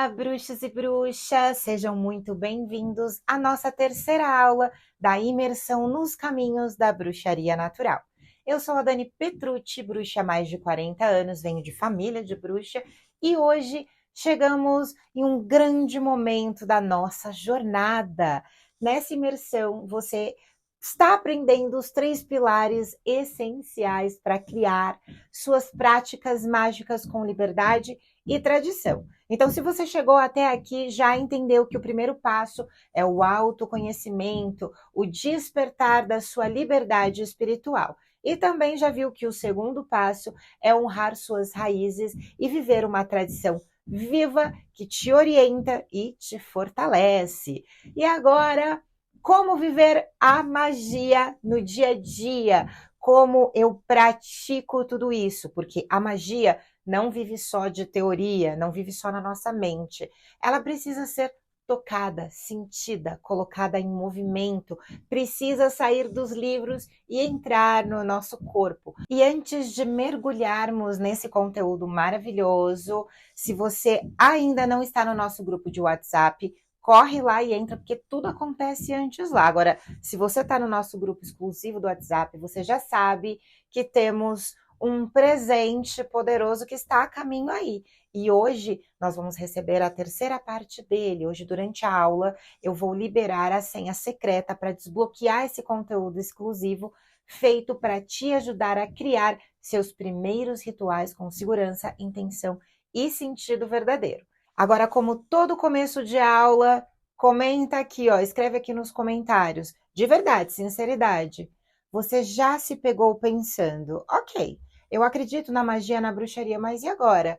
Olá, bruxos e bruxas! Sejam muito bem-vindos à nossa terceira aula da imersão nos caminhos da bruxaria natural. Eu sou a Dani Petrucci, bruxa há mais de 40 anos, venho de família de bruxa e hoje chegamos em um grande momento da nossa jornada. Nessa imersão, você está aprendendo os 3 pilares essenciais para criar suas práticas mágicas com liberdade e tradição. Então, se você chegou até aqui, já entendeu que o primeiro passo é o autoconhecimento, o despertar da sua liberdade espiritual. E também já viu que o segundo passo é honrar suas raízes e viver uma tradição viva que te orienta e te fortalece. E agora, como viver a magia no dia a dia? Como eu pratico tudo isso? Porque a magia não vive só de teoria, não vive só na nossa mente. Ela precisa ser tocada, sentida, colocada em movimento, precisa sair dos livros e entrar no nosso corpo. E antes de mergulharmos nesse conteúdo maravilhoso, se você ainda não está no nosso grupo de WhatsApp, corre lá e entra, porque tudo acontece antes lá. Agora, se você está no nosso grupo exclusivo do WhatsApp, você já sabe que temos um presente poderoso que está a caminho aí. E hoje nós vamos receber a terceira parte dele. Hoje, durante a aula, eu vou liberar a senha secreta para desbloquear esse conteúdo exclusivo feito para te ajudar a criar seus primeiros rituais com segurança, intenção e sentido verdadeiro. Agora, como todo começo de aula, comenta aqui, ó, escreve aqui nos comentários. De verdade, sinceridade. Você já se pegou pensando, ok, eu acredito na magia, na bruxaria, mas e agora?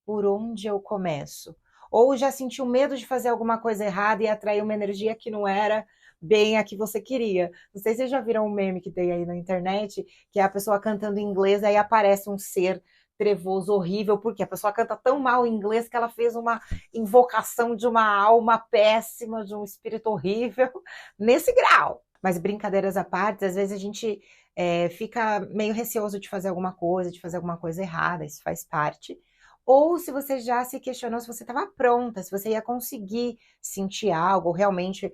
Por onde eu começo? Ou já sentiu medo de fazer alguma coisa errada e atrair uma energia que não era bem a que você queria? Não sei se vocês já viram um meme que tem aí na internet, que é a pessoa cantando em inglês, aí aparece um ser trevoso, horrível, porque a pessoa canta tão mal em inglês que ela fez uma invocação de uma alma péssima, de um espírito horrível, nesse grau. Mas brincadeiras à parte, às vezes a gente fica meio receoso de fazer alguma coisa errada, isso faz parte. Ou se você já se questionou se você estava pronta, se você ia conseguir sentir algo, ou realmente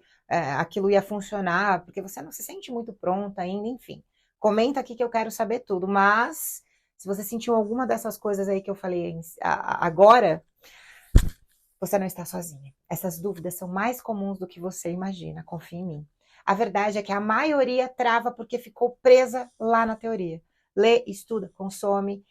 aquilo ia funcionar, porque você não se sente muito pronta ainda, enfim. Comenta aqui que eu quero saber tudo, mas se você sentiu alguma dessas coisas aí que eu falei agora, você não está sozinha. Essas dúvidas são mais comuns do que você imagina, confia em mim. A verdade é que a maioria trava porque ficou presa lá na teoria. Lê, estuda, consome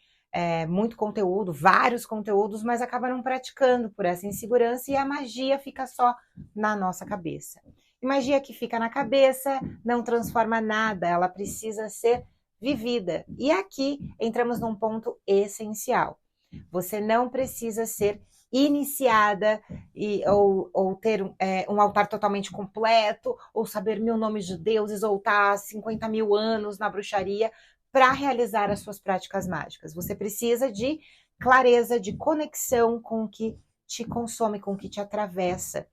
muito conteúdo, vários conteúdos, mas acaba não praticando por essa insegurança e a magia fica só na nossa cabeça. E magia que fica na cabeça não transforma nada, ela precisa ser vivida. E aqui entramos num ponto essencial. Você não precisa ser iniciada ou ter um altar totalmente completo, ou saber 1000 nomes de deuses, ou estar 50 mil anos na bruxaria para realizar as suas práticas mágicas. Você precisa de clareza, de conexão com o que te consome, com o que te atravessa.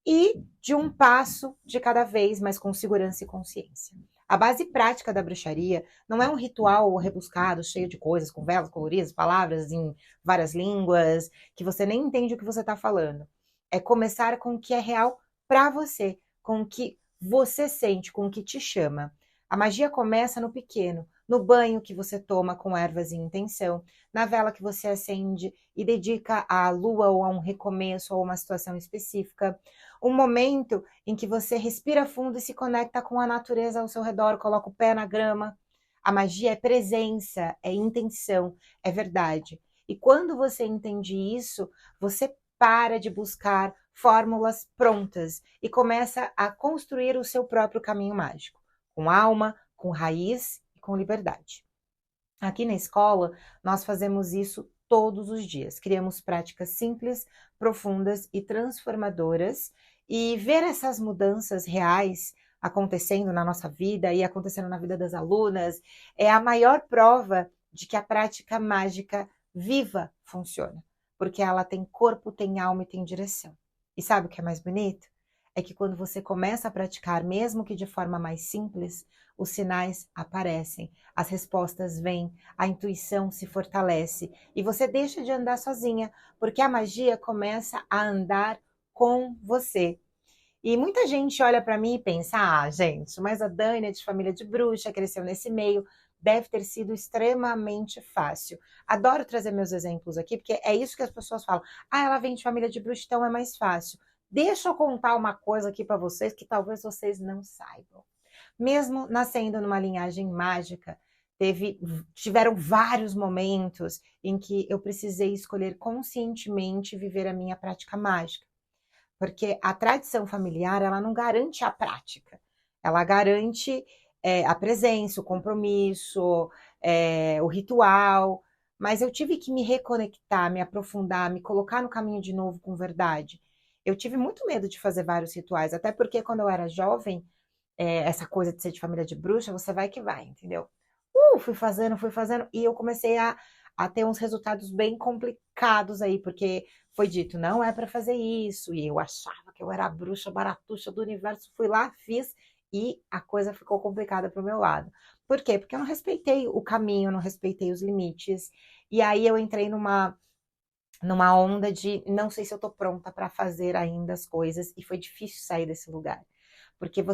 E de um passo de cada vez, mas com segurança e consciência. A base prática da bruxaria não é um ritual rebuscado, cheio de coisas, com velas coloridas, palavras em várias línguas, que você nem entende o que você está falando. É começar com o que é real para você, com o que você sente, com o que te chama. A magia começa no pequeno, no banho que você toma com ervas em intenção, na vela que você acende e dedica à lua ou a um recomeço ou a uma situação específica, um momento em que você respira fundo e se conecta com a natureza ao seu redor, coloca o pé na grama. A magia é presença, é intenção, é verdade. E quando você entende isso, você para de buscar fórmulas prontas e começa a construir o seu próprio caminho mágico, com alma, com raiz e com liberdade. Aqui na escola, nós fazemos isso todos os dias. Criamos práticas simples, profundas e transformadoras, e ver essas mudanças reais acontecendo na nossa vida e acontecendo na vida das alunas é a maior prova de que a prática mágica viva funciona, porque ela tem corpo, tem alma e tem direção. E sabe o que é mais bonito? é que quando você começa a praticar, mesmo que de forma mais simples, os sinais aparecem, as respostas vêm, a intuição se fortalece e você deixa de andar sozinha, porque a magia começa a andar com você. E muita gente olha para mim e pensa: ah, gente, mas a Dani é de família de bruxa, cresceu nesse meio, deve ter sido extremamente fácil. Adoro trazer meus exemplos aqui, porque é isso que as pessoas falam. Ah, ela vem de família de bruxa, então é mais fácil. Deixa eu contar uma coisa aqui para vocês que talvez vocês não saibam. Mesmo nascendo numa linhagem mágica, tiveram vários momentos em que eu precisei escolher conscientemente viver a minha prática mágica. Porque a tradição familiar, ela não garante a prática. Ela garante a presença, o compromisso, o ritual. Mas eu tive que me reconectar, me aprofundar, me colocar no caminho de novo com verdade. Eu tive muito medo de fazer vários rituais, até porque quando eu era jovem, essa coisa de ser de família de bruxa, você vai que vai, entendeu? Fui fazendo, e eu comecei a ter uns resultados bem complicados aí, porque foi dito, não é para fazer isso, e eu achava que eu era a bruxa baratuxa do universo, fui lá, fiz, e a coisa ficou complicada pro meu lado. Por quê? Porque eu não respeitei o caminho, não respeitei os limites, e aí eu entrei numa onda de não sei se eu tô pronta para fazer ainda as coisas, e foi difícil sair desse lugar. Porque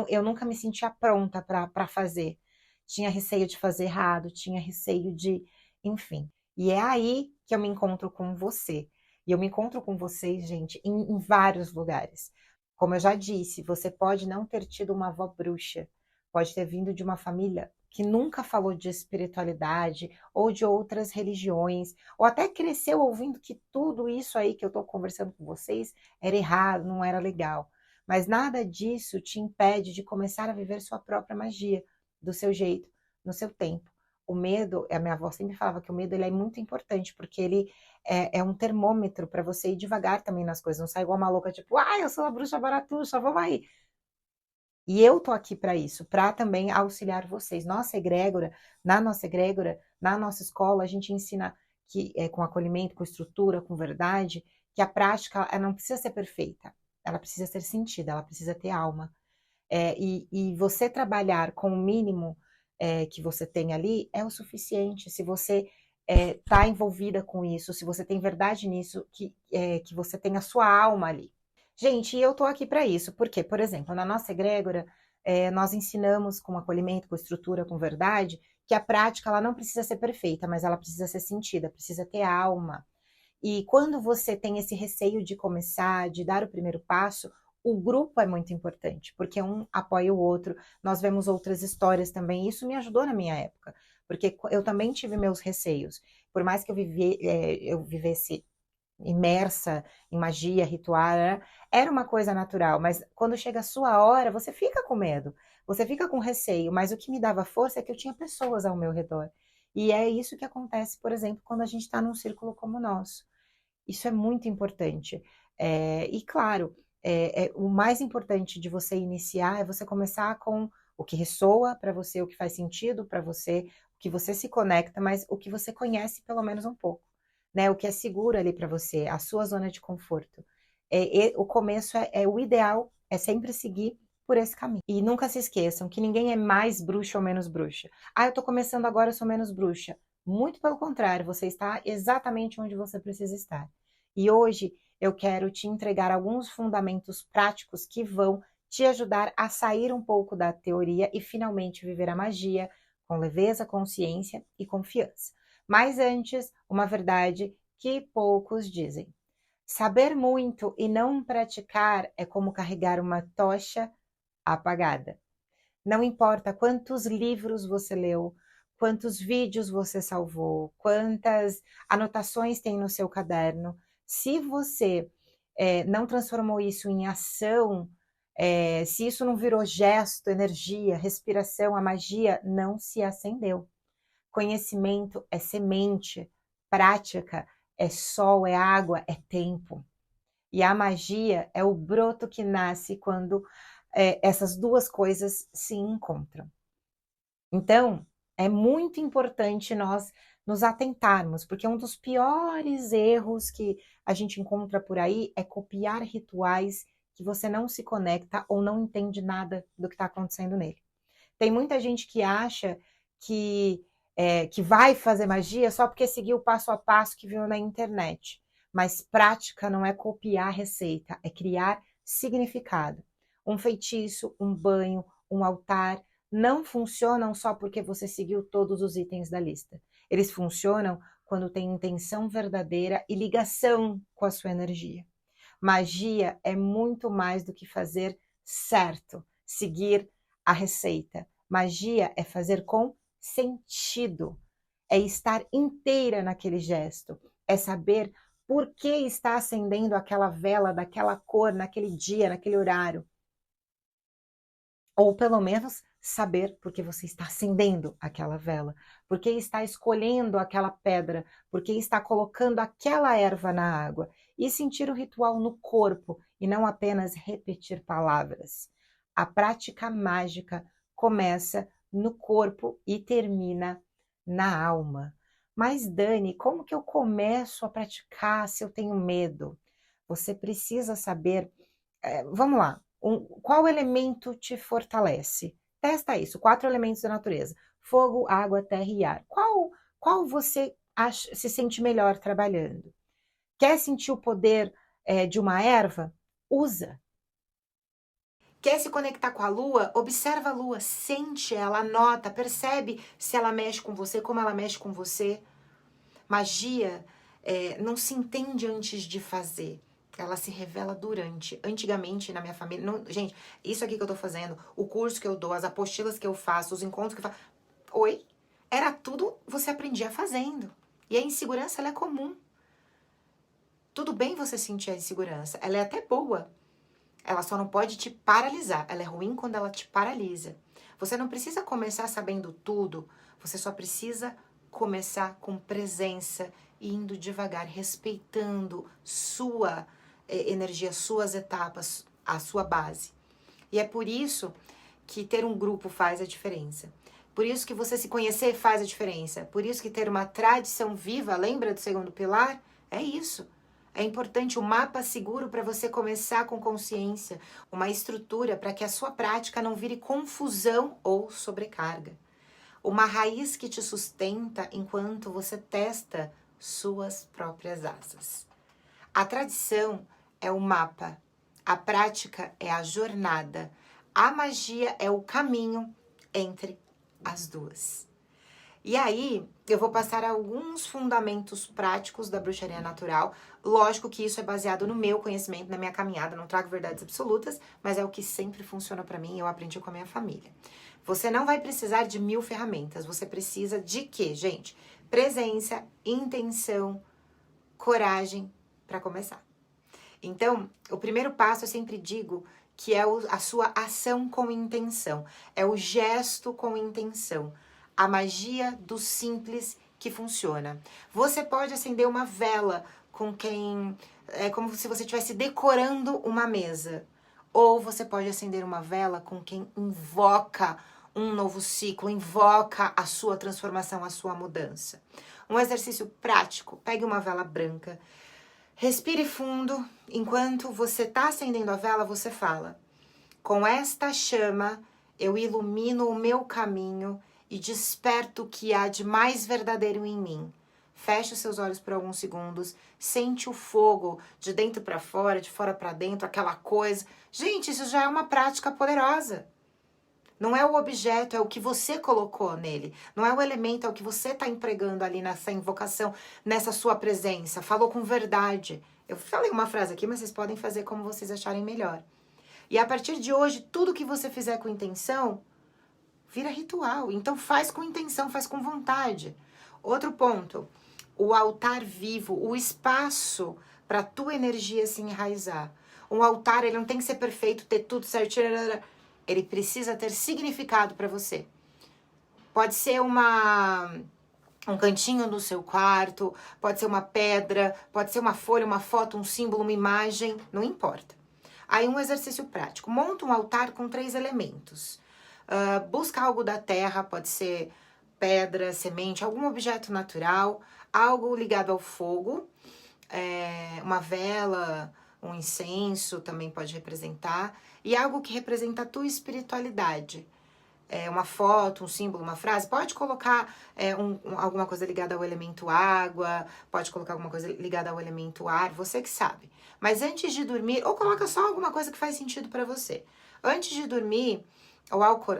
eu nunca me sentia pronta para fazer. Tinha receio de fazer errado, tinha receio de, enfim. E é aí que eu me encontro com você. E eu me encontro com vocês, gente, em vários lugares. Como eu já disse, você pode não ter tido uma avó bruxa, pode ter vindo de uma família que nunca falou de espiritualidade ou de outras religiões, ou até cresceu ouvindo que tudo isso aí que eu estou conversando com vocês era errado, não era legal. Mas nada disso te impede de começar a viver sua própria magia, do seu jeito, no seu tempo. O medo, a minha avó sempre falava que o medo ele é muito importante, porque ele é um termômetro para você ir devagar também nas coisas, não sai igual uma louca, tipo, eu sou a bruxa baratuxa, vamos aí. E eu tô aqui para isso, para também auxiliar vocês. Na nossa egrégora, na nossa escola, a gente ensina que com acolhimento, com estrutura, com verdade, que a prática ela não precisa ser perfeita, ela precisa ser sentida, ela precisa ter alma. E você trabalhar com o mínimo que você tem ali é o suficiente. Se você está envolvida com isso, se você tem verdade nisso, que você tem a sua alma ali. Gente, e eu tô aqui para isso, porque, por exemplo, na nossa egrégora, nós ensinamos com acolhimento, com estrutura, com verdade, que a prática ela não precisa ser perfeita, mas ela precisa ser sentida, precisa ter alma. E quando você tem esse receio de começar, de dar o primeiro passo, o grupo é muito importante, porque um apoia o outro. Nós vemos outras histórias também, isso me ajudou na minha época, porque eu também tive meus receios. Por mais que eu vivesse imersa em magia, ritual, né? Era uma coisa natural, mas quando chega a sua hora, você fica com medo, você fica com receio, mas o que me dava força é que eu tinha pessoas ao meu redor. E é isso que acontece, por exemplo, quando a gente está num círculo como o nosso. Isso é muito importante. E claro, o mais importante de você iniciar é você começar com o que ressoa para você, o que faz sentido para você, o que você se conecta, mas o que você conhece pelo menos um pouco, né? O que é seguro ali para você, a sua zona de conforto. O começo é o ideal, é sempre seguir por esse caminho. E nunca se esqueçam que ninguém é mais bruxa ou menos bruxa. Eu tô começando agora, eu sou menos bruxa. Muito pelo contrário, você está exatamente onde você precisa estar. E hoje eu quero te entregar alguns fundamentos práticos que vão te ajudar a sair um pouco da teoria e finalmente viver a magia com leveza, consciência e confiança. Mas antes, uma verdade que poucos dizem. Saber muito e não praticar é como carregar uma tocha apagada. Não importa quantos livros você leu, quantos vídeos você salvou, quantas anotações tem no seu caderno, se você não transformou isso em ação, se isso não virou gesto, energia, respiração, a magia não se acendeu. Conhecimento é semente, prática é sol, é água, é tempo. E a magia é o broto que nasce quando essas duas coisas se encontram. Então, é muito importante nós nos atentarmos, porque um dos piores erros que a gente encontra por aí é copiar rituais que você não se conecta ou não entende nada do que está acontecendo nele. Tem muita gente que acha que vai fazer magia só porque seguiu o passo a passo que viu na internet. Mas prática não é copiar a receita, é criar significado. Um feitiço, um banho, um altar não funcionam só porque você seguiu todos os itens da lista. Eles funcionam quando tem intenção verdadeira e ligação com a sua energia. Magia é muito mais do que fazer certo, seguir a receita. Magia é fazer com sentido, é estar inteira naquele gesto, é saber por que está acendendo aquela vela daquela cor, naquele dia, naquele horário. Ou pelo menos saber por que você está acendendo aquela vela, por que está escolhendo aquela pedra, por que está colocando aquela erva na água, e sentir o ritual no corpo e não apenas repetir palavras. A prática mágica começa no corpo e termina na alma. Mas Dani, como que eu começo a praticar se eu tenho medo? Você precisa saber, vamos lá, qual elemento te fortalece? Testa isso, 4 elementos da natureza: fogo, água, terra e ar. Qual você se sente melhor trabalhando? Quer sentir o poder de uma erva? Usa. Quer se conectar com a lua? Observa a lua, sente ela, anota, percebe se ela mexe com você, como ela mexe com você. Magia não se entende antes de fazer. Ela se revela durante. Antigamente, na minha família... Não, gente, isso aqui que eu tô fazendo, o curso que eu dou, as apostilas que eu faço, os encontros que eu faço... Oi? Era tudo você aprendia fazendo. E a insegurança, ela é comum. Tudo bem você sentir a insegurança. Ela é até boa. Ela só não pode te paralisar. Ela é ruim quando ela te paralisa. Você não precisa começar sabendo tudo. Você só precisa começar com presença, indo devagar, respeitando sua energia, suas etapas, a sua base. E é por isso que ter um grupo faz a diferença. Por isso que você se conhecer faz a diferença. Por isso que ter uma tradição viva, lembra do segundo pilar? É isso. É importante um mapa seguro para você começar com consciência, uma estrutura para que a sua prática não vire confusão ou sobrecarga. Uma raiz que te sustenta enquanto você testa suas próprias asas. A tradição é o mapa, a prática é a jornada, a magia é o caminho entre as duas. E aí, eu vou passar alguns fundamentos práticos da bruxaria natural. Lógico que isso é baseado no meu conhecimento, na minha caminhada, não trago verdades absolutas, mas é o que sempre funciona para mim e eu aprendi com a minha família. Você não vai precisar de 1000 ferramentas, você precisa de quê, gente? Presença, intenção, coragem para começar. Então, o primeiro passo eu sempre digo que é a sua ação com intenção, é o gesto com intenção. A magia do simples que funciona. Você pode acender uma vela com quem... É como se você estivesse decorando uma mesa. Ou você pode acender uma vela com quem invoca um novo ciclo, invoca a sua transformação, a sua mudança. Um exercício prático: pegue uma vela branca, respire fundo. Enquanto você está acendendo a vela, você fala: com esta chama eu ilumino o meu caminho e desperto o que há de mais verdadeiro em mim. Feche os seus olhos por alguns segundos, sente o fogo de dentro para fora, de fora para dentro, aquela coisa. Gente, isso já é uma prática poderosa. Não é o objeto, é o que você colocou nele. Não é o elemento, é o que você está empregando ali nessa invocação, nessa sua presença. Falou com verdade. Eu falei uma frase aqui, mas vocês podem fazer como vocês acharem melhor. E a partir de hoje, tudo que você fizer com intenção vira ritual. Então faz com intenção, faz com vontade. Outro ponto: o altar vivo, o espaço para a tua energia se enraizar. Um altar, ele não tem que ser perfeito, ter tudo certinho. Ele precisa ter significado para você. Pode ser um cantinho no seu quarto, pode ser uma pedra, pode ser uma folha, uma foto, um símbolo, uma imagem, não importa. Aí um exercício prático: monta um altar com 3 elementos. Busca algo da terra, pode ser pedra, semente, algum objeto natural, algo ligado ao fogo, uma vela, um incenso também pode representar, e algo que representa a tua espiritualidade. Uma foto, um símbolo, uma frase, pode colocar alguma coisa ligada ao elemento água, pode colocar alguma coisa ligada ao elemento ar, você que sabe. Mas antes de dormir, ou coloca só alguma coisa que faz sentido para você. Antes de dormir,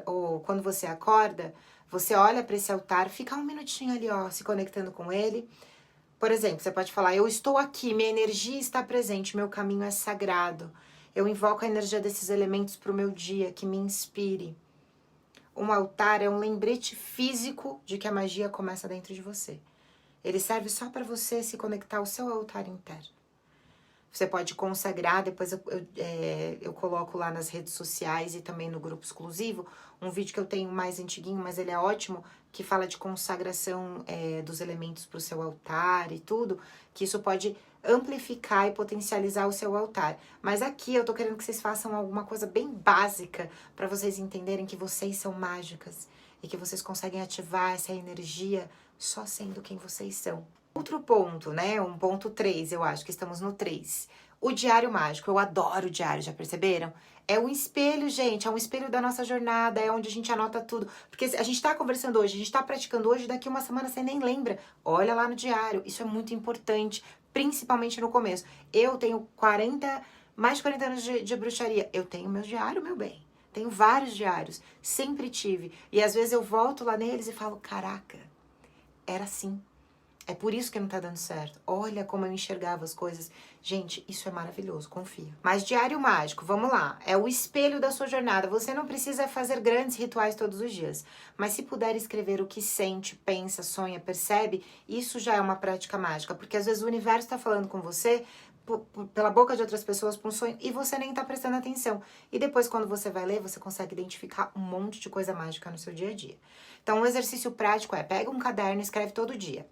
ou quando você acorda, você olha para esse altar, fica um minutinho ali, ó, se conectando com ele. Por exemplo, você pode falar, eu estou aqui, minha energia está presente, meu caminho é sagrado. Eu invoco a energia desses elementos para o meu dia, que me inspire. Um altar é um lembrete físico de que a magia começa dentro de você. Ele serve só para você se conectar ao seu altar interno. Você pode consagrar, depois eu coloco lá nas redes sociais e também no grupo exclusivo, um vídeo que eu tenho mais antiguinho, mas ele é ótimo, que fala de consagração dos elementos para o seu altar e tudo, que isso pode amplificar e potencializar o seu altar. Mas aqui eu tô querendo que vocês façam alguma coisa bem básica para vocês entenderem que vocês são mágicas e que vocês conseguem ativar essa energia só sendo quem vocês são. Outro ponto, né? Um ponto 3, eu acho que estamos no 3. O diário mágico. Eu adoro o diário, já perceberam? É um espelho, gente, é um espelho da nossa jornada, é onde a gente anota tudo. Porque a gente tá conversando hoje, a gente tá praticando hoje, daqui uma semana você nem lembra. Olha lá no diário, isso é muito importante, principalmente no começo. Eu tenho mais de 40 anos de bruxaria. Eu tenho meu diário, meu bem. Tenho vários diários, sempre tive. E às vezes eu volto lá neles e falo, caraca, era assim. É por isso que não tá dando certo. Olha como eu enxergava as coisas. Gente, isso é maravilhoso, confio. Mas diário mágico, vamos lá. É o espelho da sua jornada. Você não precisa fazer grandes rituais todos os dias. Mas se puder escrever o que sente, pensa, sonha, percebe, isso já é uma prática mágica. Porque às vezes o universo tá falando com você pela boca de outras pessoas por um sonho e você nem tá prestando atenção. E depois, quando você vai ler, você consegue identificar um monte de coisa mágica no seu dia a dia. Então, um exercício prático pega um caderno e escreve todo dia.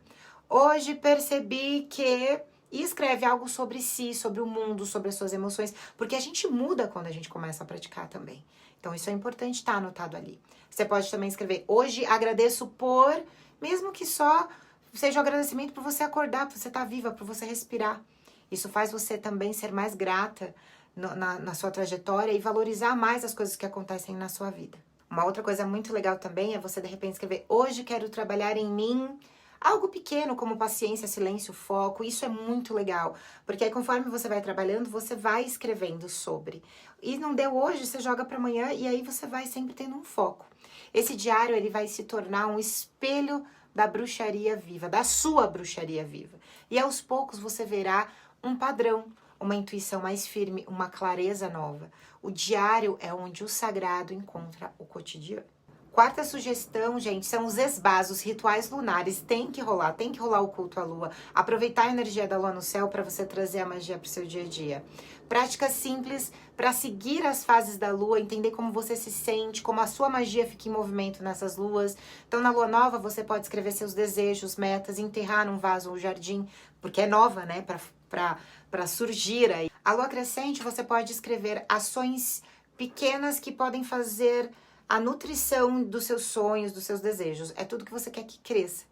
Hoje percebi que... E escreve algo sobre si, sobre o mundo, sobre as suas emoções. Porque a gente muda quando a gente começa a praticar também. Então, isso é importante estar anotado ali. Você pode também escrever, hoje agradeço por... Mesmo que só seja um agradecimento por você acordar, por você estar viva, por você respirar. Isso faz você também ser mais grata na sua trajetória e valorizar mais as coisas que acontecem na sua vida. Uma outra coisa muito legal também é você, de repente, escrever, hoje quero trabalhar em mim... Algo pequeno como paciência, silêncio, foco, isso é muito legal. Porque aí conforme você vai trabalhando, você vai escrevendo sobre. E não deu hoje, você joga para amanhã e aí você vai sempre tendo um foco. Esse diário, ele vai se tornar um espelho da bruxaria viva, da sua bruxaria viva. E aos poucos você verá um padrão, uma intuição mais firme, uma clareza nova. O diário é onde o sagrado encontra o cotidiano. Quarta sugestão, gente, são os esbás, os rituais lunares. Tem que rolar o culto à lua. Aproveitar a energia da lua no céu para você trazer a magia para o seu dia a dia. Práticas simples para seguir as fases da lua, entender como você se sente, como a sua magia fica em movimento nessas luas. Então, na lua nova, você pode escrever seus desejos, metas, enterrar num vaso ou jardim, porque é nova, né, para surgir aí. A lua crescente, você pode escrever ações pequenas que podem fazer... a nutrição dos seus sonhos, dos seus desejos. É tudo que você quer que cresça,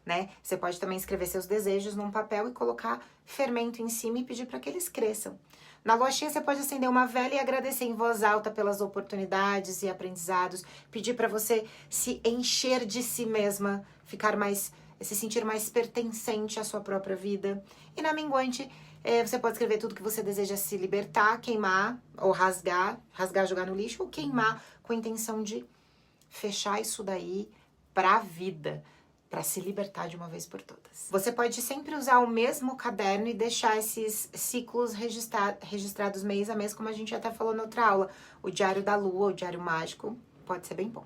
né? Você pode também escrever seus desejos num papel e colocar fermento em cima e pedir para que eles cresçam. Na lua cheia, você pode acender uma vela e agradecer em voz alta pelas oportunidades e aprendizados. Pedir para você se encher de si mesma, se sentir mais pertencente à sua própria vida. E na minguante, você pode escrever tudo que você deseja se libertar, queimar ou rasgar, jogar no lixo ou queimar com a intenção de fechar isso daí pra vida, pra se libertar de uma vez por todas. Você pode sempre usar o mesmo caderno e deixar esses ciclos registrados mês a mês, como a gente até falou na outra aula. O diário da lua, o diário mágico, pode ser bem bom.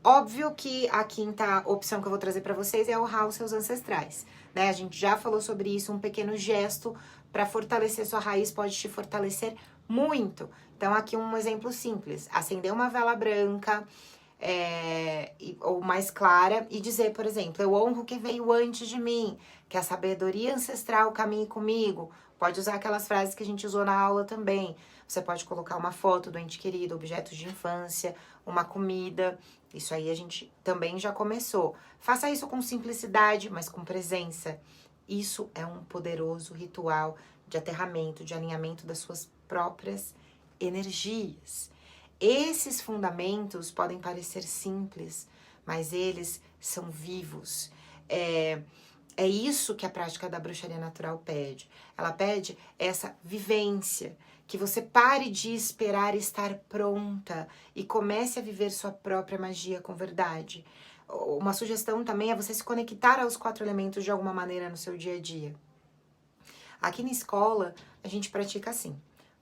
Óbvio que a quinta opção que eu vou trazer pra vocês é honrar os seus ancestrais, né? A gente já falou sobre isso, um pequeno gesto pra fortalecer sua raiz pode te fortalecer muito. Então, aqui um exemplo simples. Acender uma vela branca ou mais clara e dizer, por exemplo, eu honro quem veio antes de mim, que a sabedoria ancestral caminhe comigo. Pode usar aquelas frases que a gente usou na aula também. Você pode colocar uma foto do ente querido, objetos de infância, uma comida. Isso aí a gente também já começou. Faça isso com simplicidade, mas com presença. Isso é um poderoso ritual de aterramento, de alinhamento das suas próprias energias. Esses fundamentos podem parecer simples, mas eles são vivos. É isso que a prática da bruxaria natural pede. Ela pede essa vivência, que você pare de esperar estar pronta e comece a viver sua própria magia com verdade. Uma sugestão também é você se conectar aos 4 elementos de alguma maneira no seu dia a dia. Aqui na escola, a gente pratica assim,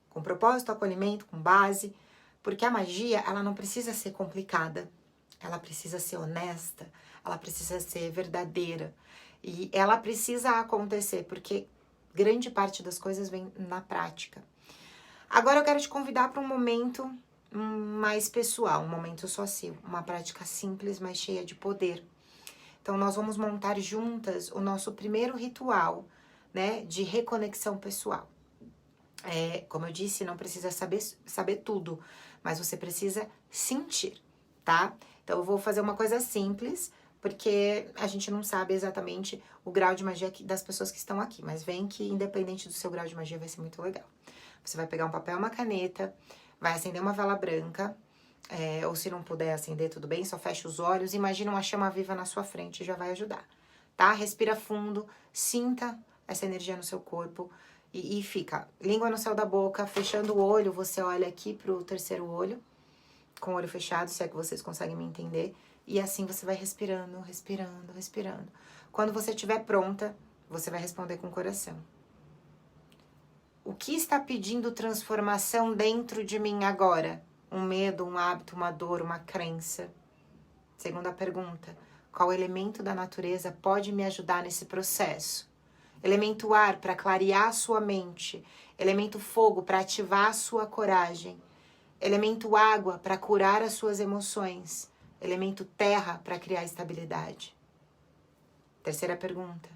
com propósito, acolhimento, com base, porque a magia, ela não precisa ser complicada, ela precisa ser honesta, ela precisa ser verdadeira. E ela precisa acontecer, porque grande parte das coisas vem na prática. Agora eu quero te convidar para um momento mais pessoal, um momento só seu, uma prática simples, mas cheia de poder. Então nós vamos montar juntas o nosso primeiro ritual, né, de reconexão pessoal. Como eu disse, não precisa saber tudo, mas você precisa sentir, tá? Então eu vou fazer uma coisa simples, porque a gente não sabe exatamente o grau de magia das pessoas que estão aqui, mas vem que independente do seu grau de magia vai ser muito legal. Você vai pegar um papel e uma caneta, vai acender uma vela branca, ou se não puder acender, tudo bem, só fecha os olhos, imagina uma chama viva na sua frente, já vai ajudar, tá? Respira fundo, sinta essa energia no seu corpo e fica, língua no céu da boca, fechando o olho, você olha aqui pro terceiro olho, com o olho fechado, se é que vocês conseguem me entender, e assim você vai respirando, respirando, respirando. Quando você estiver pronta, você vai responder com o coração. O que está pedindo transformação dentro de mim agora? Um medo, um hábito, uma dor, uma crença? Segunda pergunta, qual elemento da natureza pode me ajudar nesse processo? Elemento ar para clarear a sua mente. Elemento fogo para ativar a sua coragem. Elemento água para curar as suas emoções. Elemento terra para criar estabilidade. Terceira pergunta,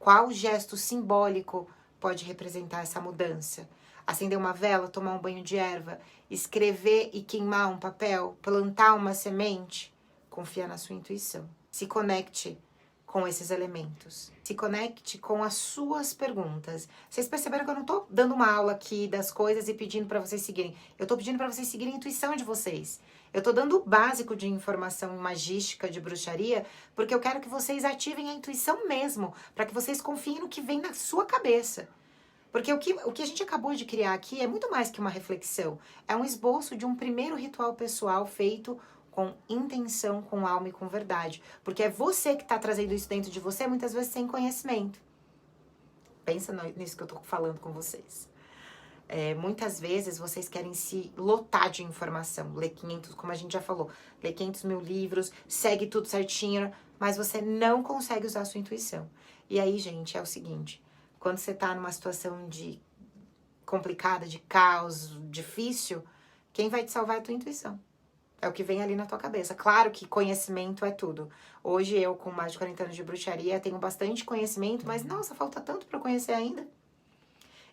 qual gesto simbólico pode representar essa mudança? Acender uma vela, tomar um banho de erva, escrever e queimar um papel, plantar uma semente? Confia na sua intuição. Se conecte com esses elementos. Se conecte com as suas perguntas. Vocês perceberam que eu não tô dando uma aula aqui das coisas e pedindo para vocês seguirem. Eu tô pedindo para vocês seguirem a intuição de vocês. Eu tô dando o básico de informação magística, de bruxaria, porque eu quero que vocês ativem a intuição mesmo, para que vocês confiem no que vem na sua cabeça. Porque o que a gente acabou de criar aqui é muito mais que uma reflexão. É um esboço de um primeiro ritual pessoal feito com intenção, com alma e com verdade. Porque é você que está trazendo isso dentro de você, muitas vezes sem conhecimento. Pensa nisso que eu tô falando com vocês. Muitas vezes vocês querem se lotar de informação, ler 500, como a gente já falou, ler 500 mil livros, segue tudo certinho, mas você não consegue usar a sua intuição. E aí, gente, é o seguinte, quando você tá numa situação complicada, de caos, difícil, quem vai te salvar é a tua intuição. É o que vem ali na tua cabeça. Claro que conhecimento é tudo. Hoje eu, com mais de 40 anos de bruxaria, tenho bastante conhecimento, mas, nossa, falta tanto para conhecer ainda.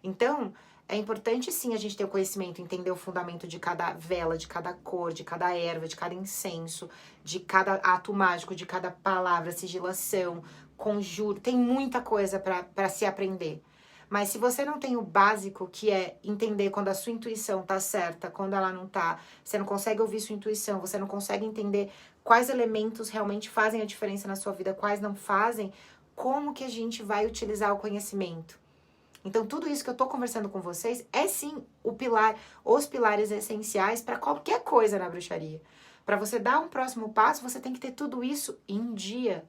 Então, é importante sim a gente ter o conhecimento, entender o fundamento de cada vela, de cada cor, de cada erva, de cada incenso, de cada ato mágico, de cada palavra, sigilação, conjuro. Tem muita coisa para se aprender. Mas se você não tem o básico, que é entender quando a sua intuição tá certa, quando ela não tá, você não consegue ouvir sua intuição, você não consegue entender quais elementos realmente fazem a diferença na sua vida, quais não fazem, como que a gente vai utilizar o conhecimento? Então, tudo isso que eu tô conversando com vocês é sim os pilares essenciais para qualquer coisa na bruxaria. Para você dar um próximo passo, você tem que ter tudo isso em dia.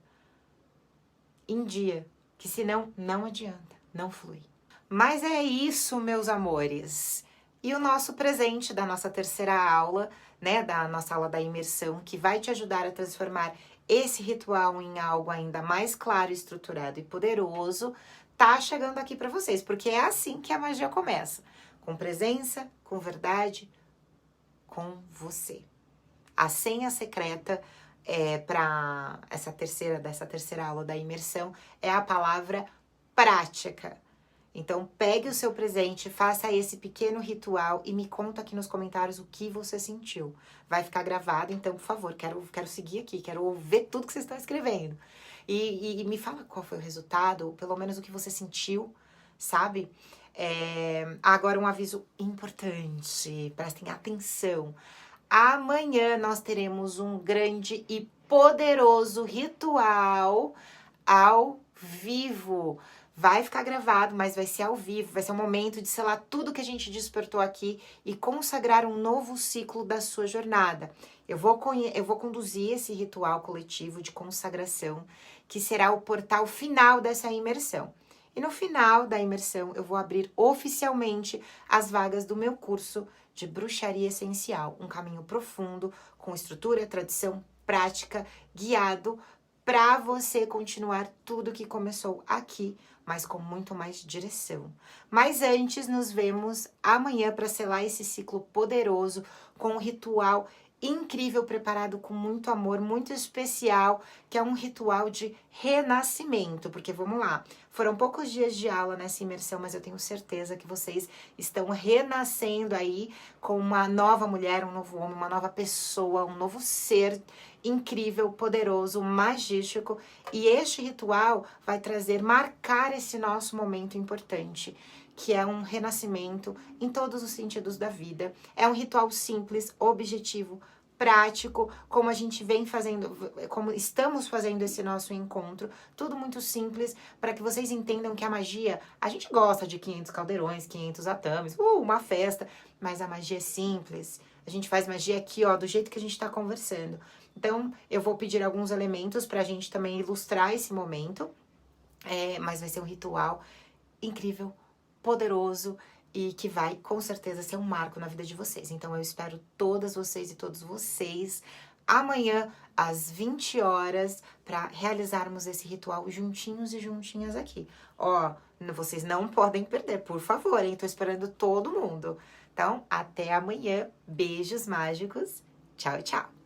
Em dia. Que senão não adianta, não flui. Mas é isso, meus amores. E o nosso presente da nossa terceira aula, né, da nossa aula da imersão, que vai te ajudar a transformar esse ritual em algo ainda mais claro, estruturado e poderoso, tá chegando aqui para vocês, porque é assim que a magia começa, com presença, com verdade, com você. A senha secreta para dessa terceira aula da imersão é a palavra prática. Então, pegue o seu presente, faça esse pequeno ritual e me conta aqui nos comentários o que você sentiu. Vai ficar gravado, então, por favor, quero seguir aqui, quero ouvir tudo que vocês estão escrevendo. E me fala qual foi o resultado, ou pelo menos o que você sentiu, sabe? Agora um aviso importante, prestem atenção. Amanhã nós teremos um grande e poderoso ritual ao vivo. Vai ficar gravado, mas vai ser ao vivo, vai ser um momento de selar tudo que a gente despertou aqui e consagrar um novo ciclo da sua jornada. Eu vou conduzir esse ritual coletivo de consagração, que será o portal final dessa imersão. E no final da imersão, eu vou abrir oficialmente as vagas do meu curso de Bruxaria Essencial, um caminho profundo, com estrutura, tradição, prática, guiado, para você continuar tudo que começou aqui, mas com muito mais direção. Mas antes, nos vemos amanhã para selar esse ciclo poderoso com um ritual incrível, preparado com muito amor, muito especial, que é um ritual de renascimento, porque vamos lá, foram poucos dias de aula nessa imersão, mas eu tenho certeza que vocês estão renascendo aí com uma nova mulher, um novo homem, uma nova pessoa, um novo ser incrível, poderoso, magístico, e este ritual vai marcar esse nosso momento importante, que é um renascimento em todos os sentidos da vida. É um ritual simples, objetivo, prático, como a gente vem fazendo, como estamos fazendo esse nosso encontro, tudo muito simples, para que vocês entendam que a magia, a gente gosta de 500 caldeirões, 500 atames, uma festa, mas a magia é simples. A gente faz magia aqui, ó, do jeito que a gente tá conversando. Então, eu vou pedir alguns elementos pra gente também ilustrar esse momento, mas vai ser um ritual incrível, poderoso e que vai, com certeza, ser um marco na vida de vocês. Então, eu espero todas vocês e todos vocês amanhã, às 20 horas, para realizarmos esse ritual juntinhos e juntinhas aqui. Ó, vocês não podem perder, por favor, hein? Tô esperando todo mundo. Então, até amanhã. Beijos mágicos. Tchau, tchau.